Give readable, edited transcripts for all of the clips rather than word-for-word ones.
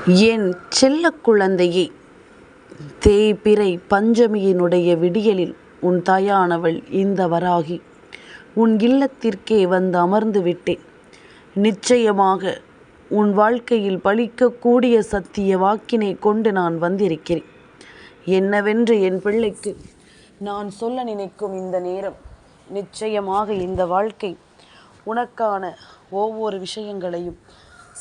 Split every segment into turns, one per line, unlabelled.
என் செல்ல குழந்தையே, தேய்பிறை பஞ்சமியினுடைய விடியலில் உன் தாயானவள் இந்த வராகி உன் இல்லத்திற்கே வந்து அமர்ந்து விட்டேன். நிச்சயமாக உன் வாழ்க்கையில் பலிக்கக்கூடிய சத்திய வாக்கினை கொண்டு நான் வந்திருக்கிறேன். என்னவென்று என் பிள்ளைக்கு நான் சொல்ல நினைக்கும் இந்த நேரம், நிச்சயமாக இந்த வாழ்க்கை உனக்கான ஒவ்வொரு விஷயங்களையும்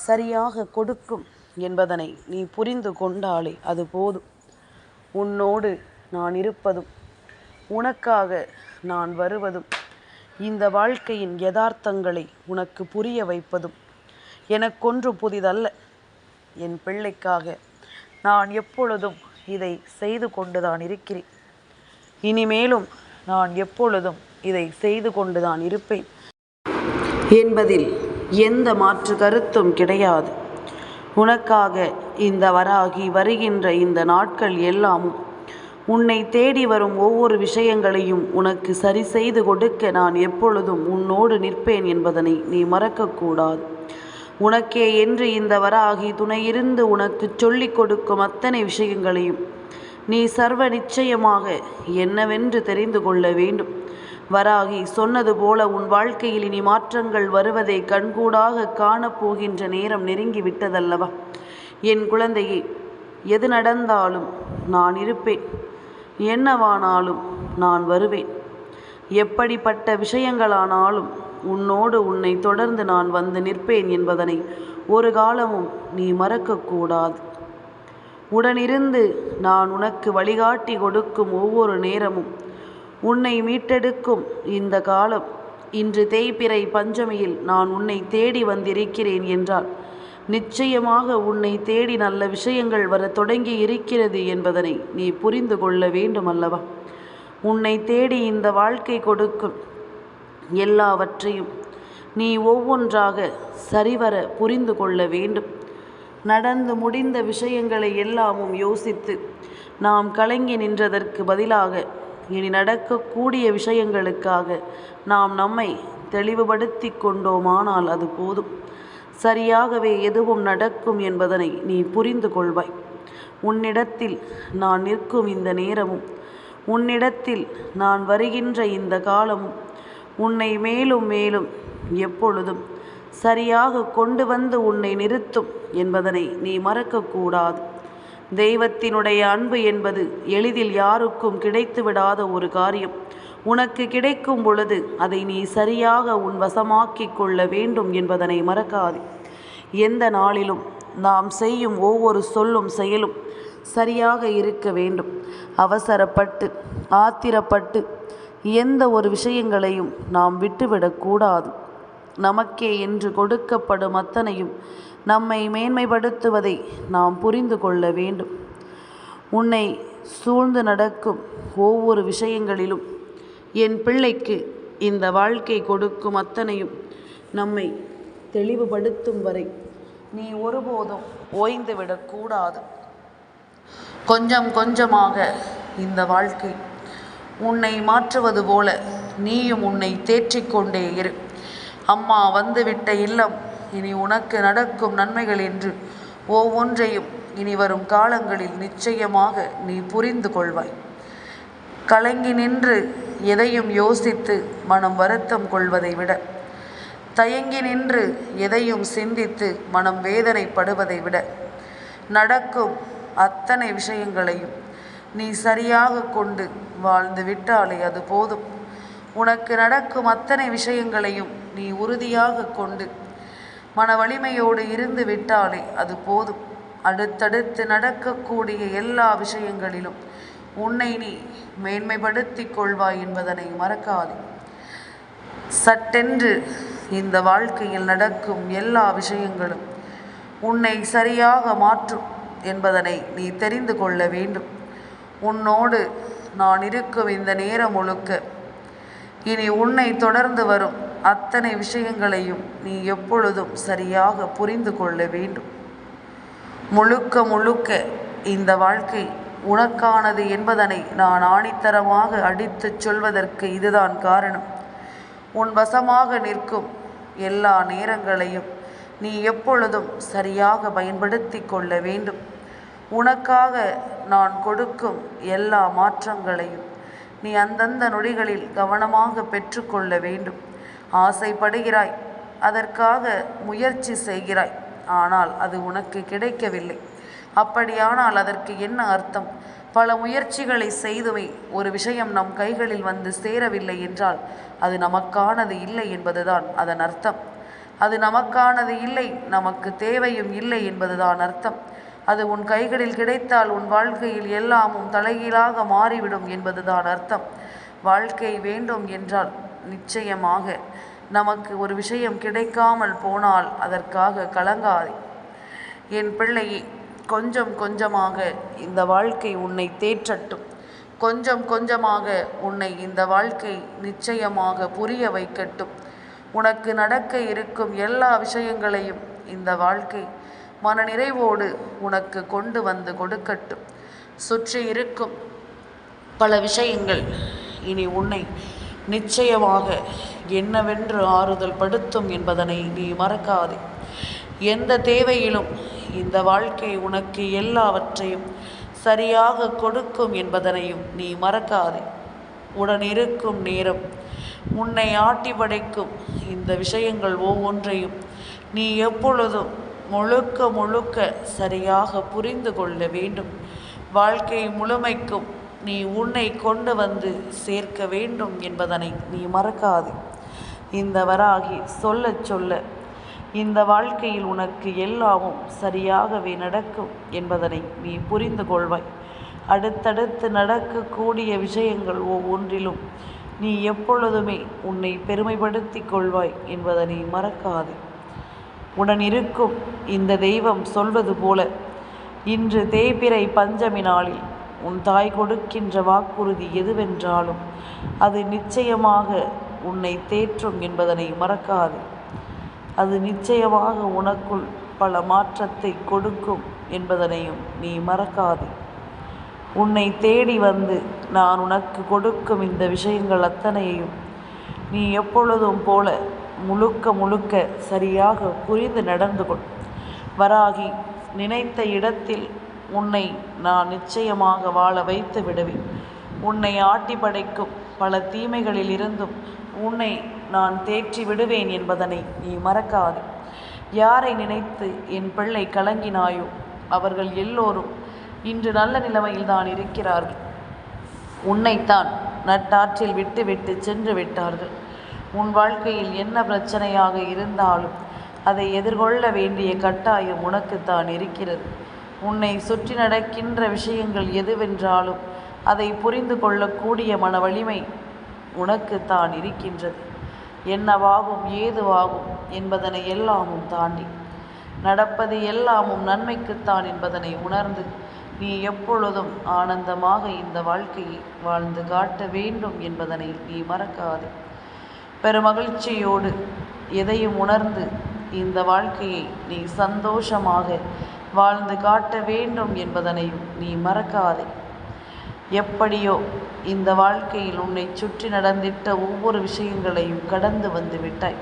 சரியாக கொடுக்கும் என்பதனை நீ புரிந்து கொண்டாலே அது போதும். உன்னோடு நான் இருப்பதும் உனக்காக நான் வருவதும் இந்த வாழ்க்கையின் யதார்த்தங்களை உனக்கு புரிய வைப்பதும் எனக்கொன்றும் புதிதல்ல. என் பிள்ளைக்காக நான் எப்பொழுதும் இதை செய்து கொண்டுதான் இருக்கிறேன். இனிமேலும் நான் எப்பொழுதும் இதை செய்து கொண்டுதான் இருப்பேன் என்பதில் எந்த மாற்று கருத்தும் கிடையாது. உனக்காக இந்த வராகி வருகின்ற இந்த நாட்கள் எல்லாமும் உன்னை தேடி வரும் ஒவ்வொரு விஷயங்களையும் உனக்கு சரி செய்து கொடுக்க நான் எப்பொழுதும் உன்னோடு நிற்பேன் என்பதனை நீ மறக்கக்கூடாது. உனக்கே என்று இந்த வராகி துணையிருந்து உனக்கு சொல்லிக் கொடுக்கும் அத்தனை விஷயங்களையும் நீ சர்வ நிச்சயமாக என்னவென்று தெரிந்து கொள்ள வேண்டும். வராகி சொன்னது போல உன் வாழ்க்கையில் இனி மாற்றங்கள் வருவதை கண்கூடாக காணப்போகின்ற நேரம் நெருங்கி விட்டதல்லவா? என் குழந்தையே, எது நடந்தாலும் நான் இருப்பேன். என்னவானாலும் நான் வருவேன். எப்படிப்பட்ட விஷயங்களானாலும் உன்னோடு உன்னை தொடர்ந்து நான் வந்து நிற்பேன் என்பதனை ஒரு காலமும் நீ மறக்கக்கூடாது. உடனிருந்து நான் உனக்கு வழிகாட்டி கொடுக்கும் ஒவ்வொரு நேரமும் உன்னை மீட்டெடுக்கும் இந்த காலம், இன்று தேய்பிறை பஞ்சமியில் நான் உன்னை தேடி வந்திருக்கிறேன் என்றால் நிச்சயமாக உன்னை தேடி நல்ல விஷயங்கள் வர தொடங்கி இருக்கிறது என்பதனை நீ புரிந்து கொள்ள வேண்டும் அல்லவா? உன்னை தேடி இந்த வாழ்க்கை கொடுக்கும் எல்லாவற்றையும் நீ ஒவ்வொன்றாக சரிவர புரிந்து கொள்ள வேண்டும். நடந்து முடிந்த விஷயங்களை எல்லாமும் யோசித்து நாம் கலங்கி நின்றதற்கு பதிலாக இனி நடக்கக்கூடிய விஷயங்களுக்காக நாம் நம்மை தெளிவுபடுத்தி கொண்டோமானால் அது போதும். சரியாகவே எதுவும் நடக்கும் என்பதனை நீ புரிந்து கொள்வாய். உன்னிடத்தில் நான் நிற்கும் இந்த நேரமும் உன்னிடத்தில் நான் வருகின்ற இந்த காலமும் உன்னை மேலும் மேலும் எப்பொழுதும் சரியாக கொண்டு வந்து உன்னை நிறுத்தும் என்பதனை நீ மறக்கக்கூடாது. தெய்வத்தினுடைய அன்பு என்பது எளிதில் யாருக்கும் கிடைத்து விடாத ஒரு காரியம். உனக்கு கிடைக்கும் பொழுது அதை நீ சரியாக உன் வசமாக்கிக் கொள்ள வேண்டும் என்பதனை மறக்காதே. எந்த நாளிலும் நாம் செய்யும் ஒவ்வொரு சொல்லும் செயலும் சரியாக இருக்க வேண்டும். அவசரப்பட்டு ஆத்திரப்பட்டு எந்த ஒரு விஷயங்களையும் நாம் விட்டுவிடக்கூடாது. நமக்கே என்று கொடுக்கப்படும் அத்தனையும் நம்மை மேன்மைப்படுத்துவதை நாம் புரிந்து கொள்ள வேண்டும். உன்னை சூழ்ந்து நடக்கும் ஒவ்வொரு விஷயங்களிலும் என் பிள்ளைக்கு இந்த வாழ்க்கை கொடுக்கும் அத்தனையும் நம்மை தெளிவுபடுத்தும் வரை நீ ஒருபோதும் ஓய்ந்து விடக்கூடாது. கொஞ்சம் கொஞ்சமாக இந்த வாழ்க்கை உன்னை மாற்றுவது போல நீயும் உன்னை தேற்றிக்கொண்டே இரு. அம்மா வந்துவிட்ட இல்லம் இனி உனக்கு நடக்கும் நன்மைகள் என்று ஒவ்வொன்றையும் இனி வரும் காலங்களில் நிச்சயமாக நீ புரிந்து கொள்வாய். கலங்கி நின்று எதையும் யோசித்து மனம் வருத்தம் கொள்வதை விட, தயங்கி நின்று எதையும் சிந்தித்து மனம் வேதனைப்படுவதை விட, நடக்கும் அத்தனை விஷயங்களையும் நீ சரியாக கொண்டு வாழ்ந்து விட்டாலே அது போதும். உனக்கு நடக்கும் அத்தனை விஷயங்களையும் நீ உறுதியாக கொண்டு மன வலிமையோடு இருந்து விட்டாலே அது போதும். அடுத்தடுத்து நடக்கக்கூடிய எல்லா விஷயங்களிலும் உன்னை நீ மேன்மைப்படுத்தி கொள்வாய் என்பதனை மறக்காதே. சட்டென்று இந்த வாழ்க்கையில் நடக்கும் எல்லா விஷயங்களும் உன்னை சரியாக மாற்றும் என்பதனை நீ தெரிந்து கொள்ள வேண்டும். உன்னோடு நான் இருக்கும் இந்த நேரம் முழுக்க இனி உன்னை தொடர்ந்து வரும் அத்தனை விஷயங்களையும் நீ எப்பொழுதும் சரியாக புரிந்து கொள்ள வேண்டும். முழுக்க முழுக்க இந்த வாழ்க்கை உனக்கானது என்பதனை நான் ஆணித்தரமாக அடித்துச் சொல்வதற்கு இதுதான் காரணம். உன் வசமாக நிற்கும் எல்லா நேரங்களையும் நீ எப்பொழுதும் சரியாக பயன்படுத்தி கொள்ள வேண்டும். உனக்காக நான் கொடுக்கும் எல்லா மாற்றங்களையும் நீ அந்தந்த நொடிகளில் கவனமாக பெற்றுக்கொள்ள வேண்டும். ஆசைப்படுகிறாய், அதற்காக முயற்சி செய்கிறாய், ஆனால் அது உனக்கு கிடைக்கவில்லை. அப்படியானால் அதற்கு என்ன அர்த்தம்? பல முயற்சிகளை செய்துமே ஒரு விஷயம் நம் கைகளில் வந்து சேரவில்லை என்றால் அது நமக்கானது இல்லை என்பதுதான் அதன் அர்த்தம். அது நமக்கானது இல்லை, நமக்கு தேவையும் இல்லை என்பதுதான் அர்த்தம். அது உன் கைகளில் கிடைத்தால் உன் வாழ்க்கையில் எல்லாமும் தலைகீழாக மாறிவிடும் என்பதுதான் அர்த்தம். வாழ்க்கை வேண்டும் என்றால் நிச்சயமாக நமக்கு ஒரு விஷயம் கிடைக்காமல் போனால் அதற்காக கலங்காதே. என் பிள்ளையே, கொஞ்சம் கொஞ்சமாக இந்த வாழ்க்கை உன்னை தேற்றட்டும். கொஞ்சம் கொஞ்சமாக உன்னை இந்த வாழ்க்கை நிச்சயமாக புரிய வைக்கட்டும். உனக்கு நடக்க இருக்கும் எல்லா விஷயங்களையும் இந்த வாழ்க்கை மனநிறைவோடு உனக்கு கொண்டு வந்து கொடுக்கட்டும். சுற்றி இருக்கும் பல விஷயங்கள் இனி உன்னை நிச்சயமாக என்னவென்று ஆறுதல் படுத்தும் என்பதனை நீ மறக்காதே. எந்த தேவையிலும் இந்த வாழ்க்கை உனக்கு எல்லாவற்றையும் சரியாக கொடுக்கும் என்பதனையும் நீ மறக்காதே. உடனிருக்கும் நேரம் உன்னை ஆட்டி படைக்கும் இந்த விஷயங்கள் ஒவ்வொன்றையும் நீ எப்பொழுதும் முழுக்க முழுக்க சரியாக புரிந்து கொள்ள வேண்டும். வாழ்க்கை முழுமைக்கும் நீ உன்னை கொண்டு வந்து சேர்க்க வேண்டும் என்பதனை நீ மறக்காதே. இந்த வராகி சொல்ல சொல்ல இந்த வாழ்க்கையில் உனக்கு எல்லாமும் சரியாகவே நடக்கும் என்பதனை நீ புரிந்து கொள்வாய். அடுத்தடுத்து நடக்கக்கூடிய விஷயங்கள் ஒவ்வொன்றிலும் நீ எப்பொழுதுமே உன்னை பெருமைப்படுத்தி கொள்வாய் என்பதனை மறக்காதே. உடனிருக்கும் இந்த தெய்வம் சொல்வது போல, இன்று தேய்பிறை பஞ்சமி நாளில் உன் தாய் கொடுக்கின்ற வாக்குறுதி எதுவென்றாலும் அது நிச்சயமாக உன்னை தேற்றும் என்பதனை மறக்காதே. அது நிச்சயமாக உனக்குள் பல மாற்றத்தை கொடுக்கும் என்பதனையும் நீ மறக்காதே. உன்னை தேடி வந்து நான் உனக்கு கொடுக்கும் இந்த விஷயங்கள் அத்தனையையும் நீ எப்பொழுதும் போல முழுக்க முழுக்க சரியாக புரிந்து நடந்து கொள். வராகி, நினைத்த இடத்தில் உன்னை நான் நிச்சயமாக வாழ வைத்து விடுவேன். உன்னை ஆட்டி படைக்கும் பல தீமைகளில் இருந்தும் உன்னை நான் தேற்றி விடுவேன் என்பதனை நீ மறக்காதே. யாரை நினைத்து என் பிள்ளை கலங்கினாயோ அவர்கள் எல்லோரும் இன்று நல்ல நிலைமையில்தான் இருக்கிறார்கள். உன்னைத்தான் நட்டாற்றில் விட்டு சென்று விட்டார்கள். உன் வாழ்க்கையில் என்ன பிரச்சனையாக இருந்தாலும் அதை எதிர்கொள்ள வேண்டிய கட்டாயம் உனக்குத்தான் இருக்கிறது. உன்னை சுற்றி நடக்கின்ற விஷயங்கள் எதுவென்றாலும் அதை புரிந்து கொள்ளக்கூடிய மன வலிமை உனக்குத்தான் இருக்கின்றது. என்னவாகும் ஏதுவாகும் என்பதனை எல்லாமும் தாண்டி நடப்பது எல்லாமும் நன்மைக்குத்தான் என்பதனை உணர்ந்து நீ எப்பொழுதும் ஆனந்தமாக இந்த வாழ்க்கையை வாழ்ந்து காட்ட வேண்டும் என்பதனை நீ மறக்காதே. பெருமகிழ்ச்சியோடு எதையும் உணர்ந்து இந்த வாழ்க்கையை நீ சந்தோஷமாக வாழ்ந்து காட்ட வேண்டும் என்பதனையும் நீ மறக்காதே. எப்படியோ இந்த வாழ்க்கையில் உன்னை சுற்றி நடந்திட்ட ஒவ்வொரு விஷயங்களையும் கடந்து வந்து விட்டாய்.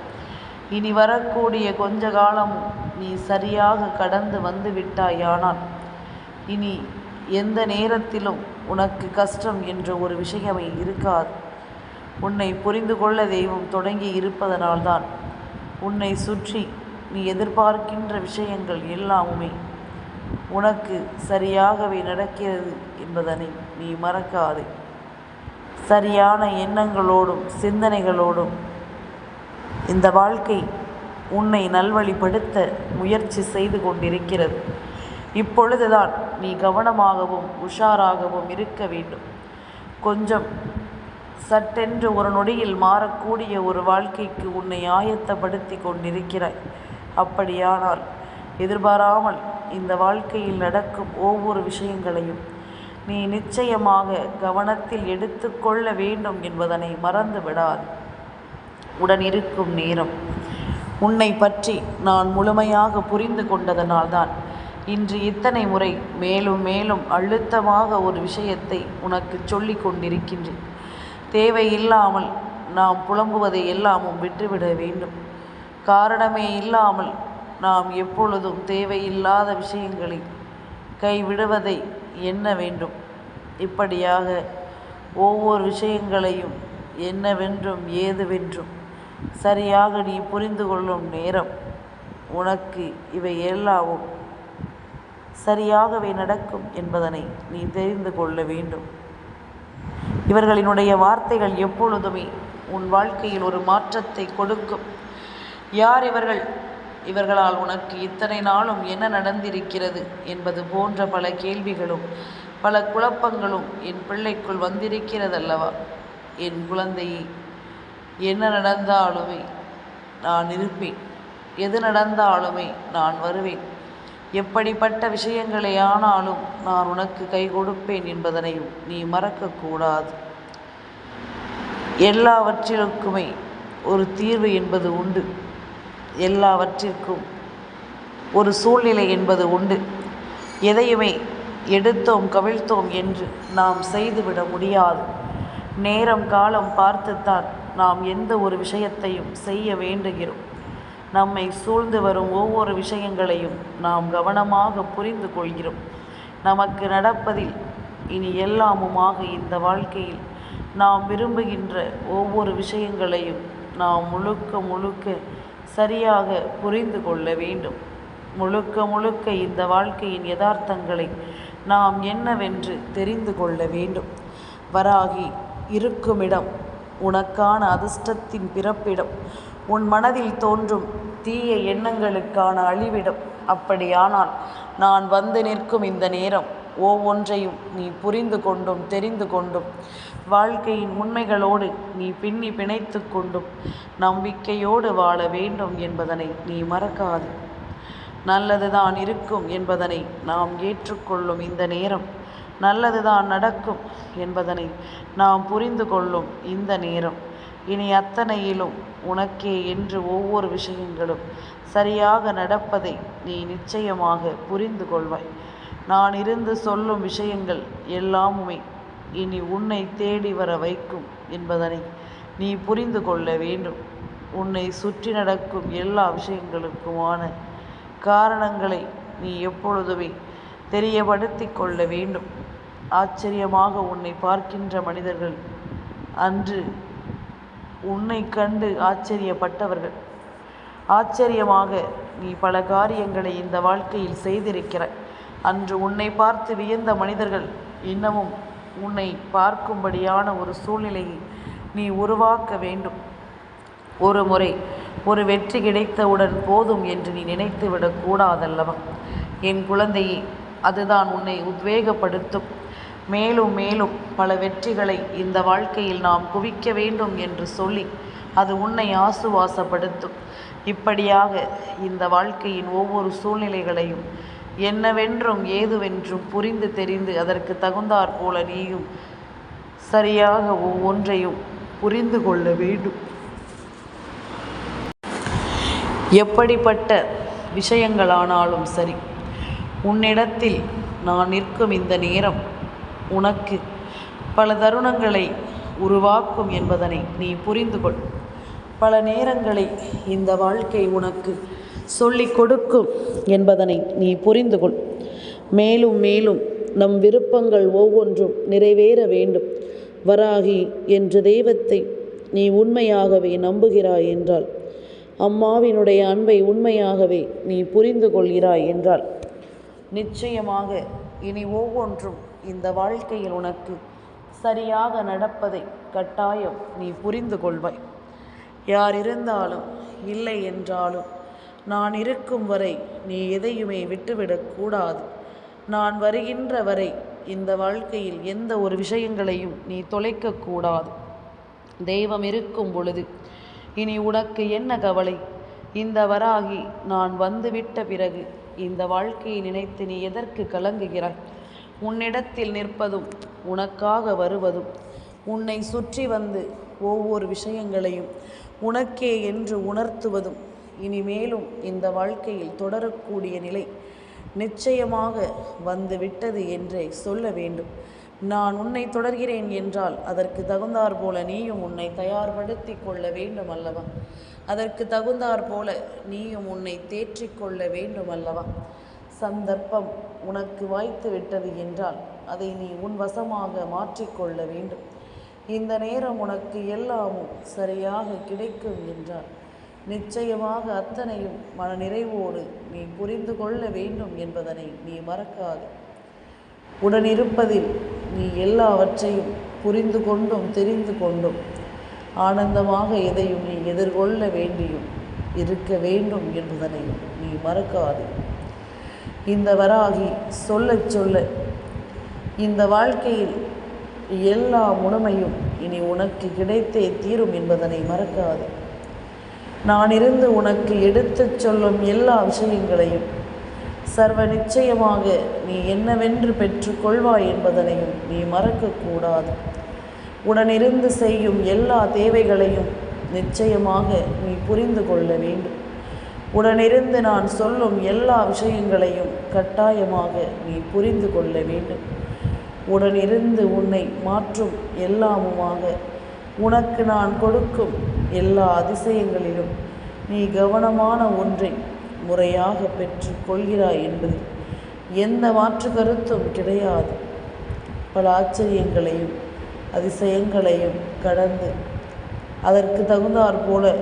இனி வரக்கூடிய கொஞ்ச காலமும் நீ சரியாக கடந்து வந்து விட்டாயானால் இனி எந்த நேரத்திலும் உனக்கு கஷ்டம் என்ற ஒரு விஷயமே இருக்காது. உன்னை புரிந்து கொள்ள தெய்வம் தொடங்கி இருப்பதனால்தான் உன்னை சுற்றி நீ எதிர்பார்க்கின்ற விஷயங்கள் எல்லாமுமே உனக்கு சரியாகவே நடக்கிறது என்பதனை நீ மறக்காதே. சரியான எண்ணங்களோடும் சிந்தனைகளோடும் இந்த வாழ்க்கை உன்னை நல்வழிப்படுத்த முயற்சி செய்து கொண்டிருக்கிறது. இப்பொழுதுதான் நீ கவனமாகவும் உஷாராகவும் இருக்க வேண்டும். கொஞ்சம் சட்டென்று ஒரு நொடியில் மாறக்கூடிய ஒரு வாழ்க்கைக்கு உன்னை ஆயத்தப்படுத்தி கொண்டிருக்கிறாய். அப்படியானால் எதிர்பாராமல் இந்த வாழ்க்கையில் நடக்கும் ஒவ்வொரு விஷயங்களையும் நீ நிச்சயமாக கவனத்தில் எடுத்துக்கொள்ள வேண்டும் என்பதனை மறந்து விடாது. உடன் இருக்கும் நேரம் உன்னை பற்றி நான் முழுமையாக புரிந்து கொண்டதனால்தான் இன்று இத்தனை முறை மேலும் மேலும் அழுத்தமாக ஒரு விஷயத்தை உனக்கு சொல்லி கொண்டிருக்கின்றேன். தேவையில்லாமல் நாம் புலம்புவதை எல்லாமும் விட்டுவிட வேண்டும். காரணமே இல்லாமல் நாம் எப்பொழுதும் தேவையில்லாத விஷயங்களை கைவிடுவதை எண்ண வேண்டும். இப்படியாக ஒவ்வொரு விஷயங்களையும் என்னவென்றும் ஏதுவென்றும் சரியாக நீ புரிந்து கொள்ளும் நேரம் உனக்கு இவை எல்லாவும் சரியாகவே நடக்கும் என்பதனை நீ தெரிந்து கொள்ள வேண்டும். இவர்களினுடைய வார்த்தைகள் எப்பொழுதுமே உன் வாழ்க்கையில் ஒரு மாற்றத்தை கொடுக்கும். யார் இவர்கள்? இவர்களால் உனக்கு இத்தனை நாளும் என்ன நடந்திருக்கிறது என்பது போன்ற பல கேள்விகளும் பல குழப்பங்களும் என் பிள்ளைக்குள் வந்திருக்கிறதல்லவா? என் குழந்தையை, என்ன நடந்தாலுமே நான் இருப்பேன், எது நடந்தாலுமே நான் வருவேன், எப்படிப்பட்ட விஷயங்களை ஆனாலும் நான் உனக்கு கை கொடுப்பேன் என்பதனையும் நீ மறக்கக்கூடாது. எல்லாவற்றிற்குமே ஒரு தீர்வு என்பது உண்டு. எல்லாவற்றிற்கும் ஒரு சூழ்நிலை என்பது உண்டு. எதையுமே எடுத்தோம் கவிழ்த்தோம் என்று நாம் செய்துவிட முடியாது. நேரம் காலம் பார்த்துத்தான் நாம் எந்த ஒரு விஷயத்தையும் செய்ய வேண்டுகிறோம். நம்மை சூழ்ந்து வரும் ஒவ்வொரு விஷயங்களையும் நாம் கவனமாக புரிந்து கொள்கிறோம். நமக்கு நடப்பதில் இனி எல்லாமுமாக இந்த வாழ்க்கையில் நாம் விரும்புகின்ற ஒவ்வொரு விஷயங்களையும் நாம் முழுக்க முழுக்க சரியாக புரிந்து கொள்ள வேண்டும். முழுக்க முழுக்க இந்த வாழ்க்கையின் யதார்த்தங்களை நாம் என்னவென்று தெரிந்து கொள்ள வேண்டும். வராகி இருக்குமிடம் உனக்கான அதிர்ஷ்டத்தின் பிறப்பிடம், உன் மனதில் தோன்றும் தீய எண்ணங்களுக்கான அழிவிடம். அப்படியானால் நான் வந்து நிற்கும் இந்த நேரம் ஒவ்வொன்றையும் நீ புரிந்து கொண்டும் தெரிந்து கொண்டும் வாழ்க்கையின் உண்மைகளோடு நீ பின்னி பிணைத்து கொண்டும் நம்பிக்கையோடு வாழ வேண்டும் என்பதனை நீ மறக்காது. நல்லதுதான் இருக்கும் என்பதனை நாம் ஏற்றுக்கொள்ளும் இந்த நேரம், நல்லதுதான் நடக்கும் என்பதனை நாம் புரிந்து கொள்ளும் இந்த நேரம், இனி அத்தனையிலும் உனக்கே என்று ஒவ்வொரு விஷயங்களும் சரியாக நடப்பதை நீ நிச்சயமாக புரிந்து கொள்வாய். நான் இருந்து சொல்லும் விஷயங்கள் எல்லாமுமே இனி உன்னை தேடி வர வைக்கும் என்பதனை நீ புரிந்து கொள்ள வேண்டும். உன்னை சுற்றி நடக்கும் எல்லா விஷயங்களுக்குமான காரணங்களை நீ எப்பொழுதுமே தெரியப்படுத்தி கொள்ள வேண்டும். ஆச்சரியமாக உன்னை பார்க்கின்ற மனிதர்கள் அன்று உன்னை கண்டு ஆச்சரியப்பட்டவர்கள். ஆச்சரியமாக நீ பல காரியங்களை இந்த வாழ்க்கையில் செய்திருக்கிறாய். அன்று உன்னை பார்த்து வியந்த மனிதர்கள் இன்னமும் உன்னை பார்க்கும்படியான ஒரு சூழ்நிலையை நீ உருவாக்க வேண்டும். ஒரு முறை ஒரு வெற்றி கிடைத்தவுடன் போதும் என்று நீ நினைத்து விடக்கூடாதல்லவா? என் குழந்தையே, அதுதான் உன்னை உத்வேகப்படுத்தும். மேலும் மேலும் பல வெற்றிகளை இந்த வாழ்க்கையில் நாம் குவிக்க வேண்டும் என்று சொல்லி அது உன்னை ஆசுவாசப்படுத்தும். இப்படியாக இந்த வாழ்க்கையின் ஒவ்வொரு சூழ்நிலைகளையும் என்னவென்றும் ஏதுவென்றும் புரிந்து தெரிந்து அதற்கு தகுந்தாற் போல நீயும் சரியாக ஒவ்வொன்றையும் புரிந்து கொள்ள வேண்டும். எப்படிப்பட்ட விஷயங்களானாலும் சரி, உன்னிடத்தில் நான் நிற்கும் இந்த நேரம் உனக்கு பல தருணங்களை உருவாக்கும் என்பதனை நீ புரிந்து கொள். பல நேரங்களை இந்த வாழ்க்கை உனக்கு சொல்லிக் கொடுக்கும் என்பதனை நீ புரிந்து கொள். மேலும் மேலும் நம் விருப்பங்கள் ஒவ்வொன்றும் நிறைவேற வேண்டும். வராகி என்ற தெய்வத்தை நீ உண்மையாகவே நம்புகிறாய் என்றால், அம்மாவினுடைய அன்பை உண்மையாகவே நீ புரிந்து கொள்கிறாய் என்றால், நிச்சயமாக இனி ஒவ்வொன்றும் இந்த வாழ்க்கையில் உனக்கு சரியாக நடப்பதை கட்டாயம் நீ புரிந்து கொள்வாய். யார் இருந்தாலும் இல்லை என்றாலும் நான் இருக்கும் வரை நீ எதையுமே விட்டுவிடக்கூடாது. நான் வருகின்ற வரை இந்த வாழ்க்கையில் எந்த ஒரு விஷயங்களையும் நீ தொலைக்கக்கூடாது. தெய்வம் இருக்கும் பொழுது இனி உனக்கு என்ன கவலை? இந்த வராகி நான் வந்துவிட்ட பிறகு இந்த வாழ்க்கையை நினைத்து நீ எதற்கு கலங்குகிறாய்? உன்னிடத்தில் நிற்பதும் உனக்காக வருவதும் உன்னை சுற்றி வந்து ஒவ்வொரு விஷயங்களையும் உனக்கே என்று உணர்த்துவதும் இனிமேலும் இந்த வாழ்க்கையில் தொடரக்கூடிய நிலை நிச்சயமாக வந்து விட்டது என்றே சொல்ல வேண்டும். நான் உன்னை தொடர்கிறேன் என்றால் அதற்கு தகுந்தாற் போல நீயும் உன்னை தயார்படுத்தி கொள்ள வேண்டும் அல்லவா? அதற்கு தகுந்தாற் போல நீயும் உன்னை தேற்றிக்கொள்ள வேண்டும் அல்லவா? சந்தர்ப்பம் உனக்கு வாய்த்து விட்டது என்றால் அதை நீ உன் வசமாக மாற்றிக்கொள்ள வேண்டும். இந்த நேரம் உனக்கு எல்லாமும் சரியாக கிடைக்கும் என்றால் நிச்சயமாக அத்தனையும் மன நிறைவோடு நீ புரிந்து கொள்ள வேண்டும் என்பதனை நீ மறக்காது. உடனிருப்பதில் நீ எல்லாவற்றையும் புரிந்து கொண்டும் தெரிந்து கொண்டும் ஆனந்தமாக எதையும் நீ எதிர்கொள்ள வேண்டியும் இருக்க வேண்டும் என்பதனை நீ மறக்காது. இந்த வராகி சொல்ல சொல்ல இந்த வாழ்க்கையில் எல்லா முழுமையும் இனி உனக்கு கிடைத்தே தீரும் என்பதனை மறக்காது. நான் இருந்து உனக்கு எடுத்துச் சொல்லும் எல்லா விஷயங்களையும் சர்வ நிச்சயமாக நீ என்னவென்று பெற்றுக்கொள்வாய் என்பதனையும் நீ மறக்கக்கூடாது. உடனிருந்து செய்யும் எல்லா தேவைகளையும் நிச்சயமாக நீ புரிந்து கொள்ள வேண்டும். உடனிருந்து நான் சொல்லும் எல்லா விஷயங்களையும் கட்டாயமாக நீ புரிந்து கொள்ள வேண்டும். உடனிருந்து உன்னை மாற்றும் எல்லாமுமாக உனக்கு நான் கொடுக்கும் எல்லா அதிசயங்களிலும் நீ கவனமான ஒன்றை முறையாக பெற்று கொள்கிறாய் என்பதில் எந்த மாற்று கருத்தும் கிடையாது. பல ஆச்சரியங்களையும் அதிசயங்களையும் கடந்து அதற்கு தகுந்தாற் போல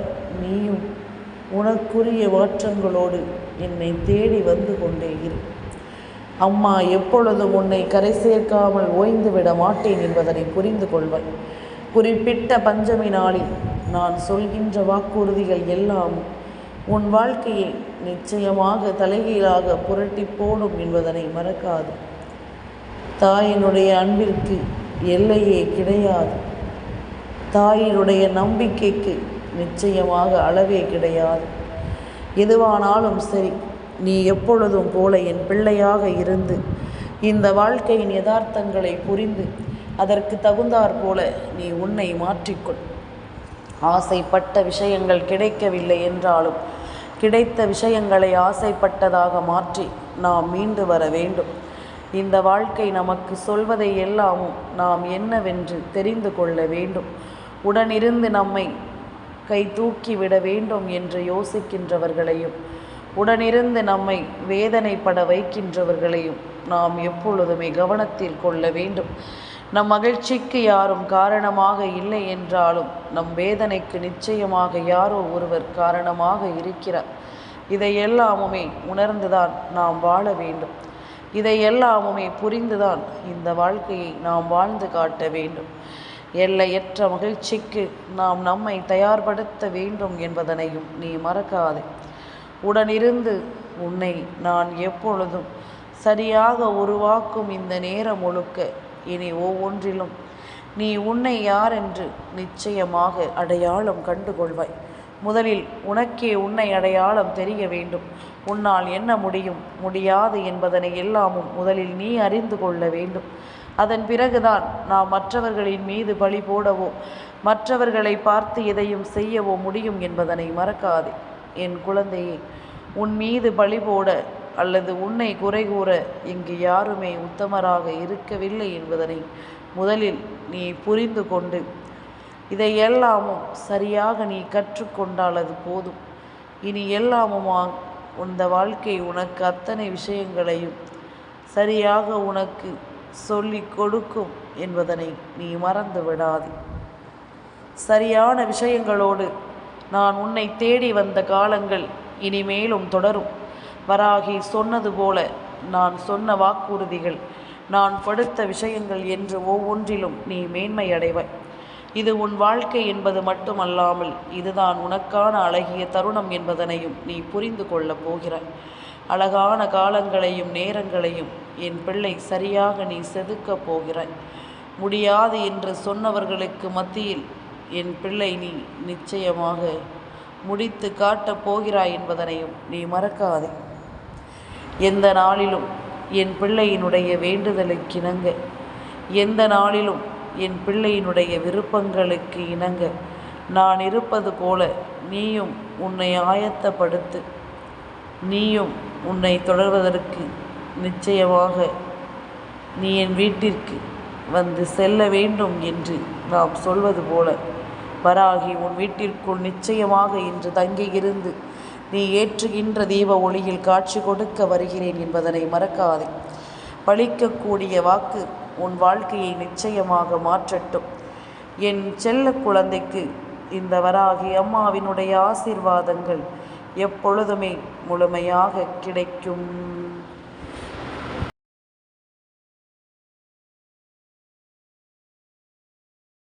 நீயும் உனக்குரிய மாற்றங்களோடு என்னை தேடி வந்து கொண்டே இரு. அம்மா எப்பொழுதும் உன்னை கரை சேர்க்காமல் ஓய்ந்து விட மாட்டேன் என்பதனை புரிந்து கொள்வாய். குறிப்பிட்ட பஞ்சமி நாளில் நான் சொல்கின்ற வாக்குறுதிகள் எல்லாம் உன் வாழ்க்கையை நிச்சயமாக தலைகீழாக புரட்டி போடும் என்பதனை மறக்காது. தாயினுடைய அன்பிற்கு எல்லையே கிடையாது. தாயினுடைய நம்பிக்கைக்கு நிச்சயமாக அளவே கிடையாது. எதுவானாலும் சரி, நீ எப்பொழுதும் போல என் பிள்ளையாக இருந்து இந்த வாழ்க்கையின் யதார்த்தங்களை புரிந்து அதற்கு தகுந்தாற் போல நீ உன்னை மாற்றிக்கொள். ஆசைப்பட்ட விஷயங்கள் கிடைக்கவில்லை என்றாலும் கிடைத்த விஷயங்களை ஆசைப்பட்டதாக மாற்றி நாம் மீண்டு வர வேண்டும். இந்த வாழ்க்கை நமக்கு சொல்வதை எல்லாமும் நாம் என்னவென்று தெரிந்து கொள்ள வேண்டும். உடனிருந்து நம்மை கை தூக்கிவிட வேண்டும் என்று யோசிக்கின்றவர்களையும் உடனிருந்து நம்மை வேதனைப்பட வைக்கின்றவர்களையும் நாம் எப்பொழுதுமே கவனத்தில் கொள்ள வேண்டும். நம் மகிழ்ச்சிக்கு யாரும் காரணமாக இல்லை என்றாலும் நம் வேதனைக்கு நிச்சயமாக யாரோ ஒருவர் காரணமாக இருக்கிறார். இதையெல்லாமுமே உணர்ந்துதான் நாம் வாழ வேண்டும். இதையெல்லாமுமே புரிந்துதான் இந்த வாழ்க்கையை நாம் வாழ்ந்து காட்ட வேண்டும். எல்லையற்ற மகிழ்ச்சிக்கு நாம் நம்மை தயார்படுத்த வேண்டும் என்பதனையும் நீ மறக்காதே. உடனிருந்து உன்னை நான் எப்பொழுதும் சரியாக உருவாக்கும் இந்த நேரம் முழுக்க இனி ஒவ்வொன்றிலும் நீ உன்னை யார் என்று நிச்சயமாக அடையாளம் கண்டுகொள்வாய். முதலில் உனக்கே உன்னை அடையாளம் தெரிய வேண்டும். உன்னால் என்ன முடியும், முடியாது என்பதனை எல்லாமும் முதலில் நீ அறிந்து கொள்ள வேண்டும். அதன் பிறகுதான் நாம் மற்றவர்களின் மீது பழி போடவோ மற்றவர்களை பார்த்து எதையும் செய்யவோ முடியும் என்பதனை மறக்காதே. என் குழந்தையே, உன் மீது பழி போட அல்லது உன்னை குறை கூற இங்கு யாருமே உத்தமராக இருக்கவில்லை என்பதனை முதலில் நீ புரிந்து கொண்டு இதையெல்லாமும் சரியாக நீ கற்றுக்கொண்டால் அது போதும். இனி எல்லாமுமா இந்த வாழ்க்கை உனக்கு அத்தனை விஷயங்களையும் சரியாக உனக்கு சொல்லி கொடுக்கும் என்பதனை நீ மறந்து விடாதே. சரியான விஷயங்களோடு நான் உன்னை தேடி வந்த காலங்கள் இனிமேலும் தொடரும். வராகி சொன்னது போல நான் சொன்ன வாக்குறுதிகள், நான் படுத்த விஷயங்கள் என்று ஒவ்வொன்றிலும் நீ மேன்மை அடைவாய். இது உன் வாழ்க்கை என்பது மட்டுமல்லாமல் இதுதான் உனக்கான அழகிய தருணம் என்பதனையும் நீ புரிந்து கொள்ளப் போகிறாய். அழகான காலங்களையும் நேரங்களையும் என் பிள்ளை சரியாக நீ செதுக்கப் போகிறாய். முடியாது என்று சொன்னவர்களுக்கு மத்தியில் என் பிள்ளை நீ நிச்சயமாக முடித்து காட்டப் போகிறாய் என்பதனையும் நீ மறக்காதே. எந்த நாளிலும் என் பிள்ளையினுடைய வேண்டுதலுக்கு இணங்க, எந்த நாளிலும் என் பிள்ளையினுடைய விருப்பங்களுக்கு இணங்க நான் இருப்பது போல நீயும் உன்னை ஆயத்தப்படுத்து. நீயும் உன்னை தொடர்வதற்கு நிச்சயமாக நீ என் வீட்டிற்கு வந்து செல்ல வேண்டும் என்று நாம் சொல்வது போல வராகி உன் வீட்டிற்குள் நிச்சயமாக இன்று தங்கியிருந்து நீ ஏற்றுகின்ற தீப ஒளியில் காட்சி கொடுக்க வருகிறேன் என்பதனை மறக்காதே. பலிக்கக்கூடிய வாக்கு உன் வாழ்க்கையை நிச்சயமாக மாற்றட்டும். என் செல்ல குழந்தைக்கு இந்த வராகி அம்மாவினுடைய ஆசீர்வாதங்கள் எப்பொழுதுமே முழுமையாக கிடைக்கும்.